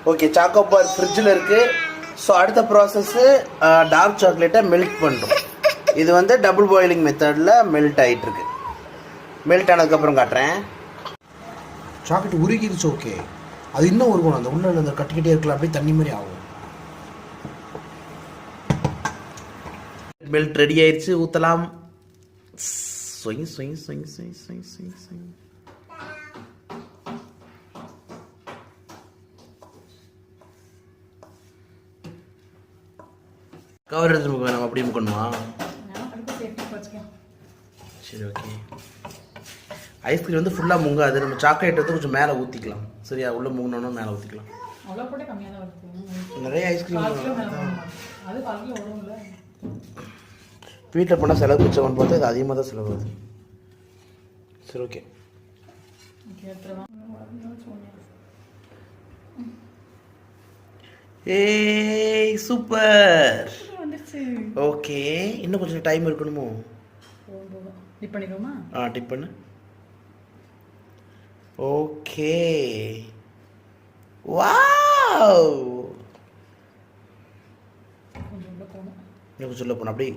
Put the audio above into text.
Okay, choco bar ஃப்ரிட்ஜில் இருக்குது. So அடுத்த ப்ராசஸ்ஸு டார்க் சாக்லேட்டை மெல்ட் பண்ணுறோம். இது வந்து டபுள் பாயிலிங் மெத்தடில் மெல்ட் ஆகிட்டுருக்கு. மெல்ட் ஆனதுக்கப்புறம் காட்டுறேன். சாக்லேட் உருகிடுச்சு. ஓகே, அது இன்னும் உருகணும். அந்த உள்ள அந்த கட்டிக்கிட்டே இருக்கலாம், அப்படியே தண்ணி மாதிரி ஆகும். மெல்ட் ரெடி ஆயிடுச்சு, ஊற்றலாம். Swing swing swing swing swing swing swing. Cover எடுத்து முக்க வேணாம், அப்படியே முக்கணுமா? சரி, ஓகே. ஐஸ்கிரீம் வந்து ஃபுல்லாக முங்காது. நம்ம சாக்லேட் வந்து கொஞ்சம் மேலே ஊற்றிக்கலாம். சரியா? உள்ளே முங்கினோன்னா மேலே ஊற்றிக்கலாம். நிறைய ஐஸ்கிரீம் வீட்டில் போனால் செலவு மிச்சம்னு பார்த்தா இது அதிகமாக தான் செலவாகுது. சரி, ஓகே. ஏய், சூப்பர். ஓகே, இன்னும் கொஞ்சம் டைம் இருக்கணுமோ? டிப் பண்ணிக்கோமா? டிப் பண்ணு. Okay, wow. கொஞ்சம் உள்ள போகணும். அப்படி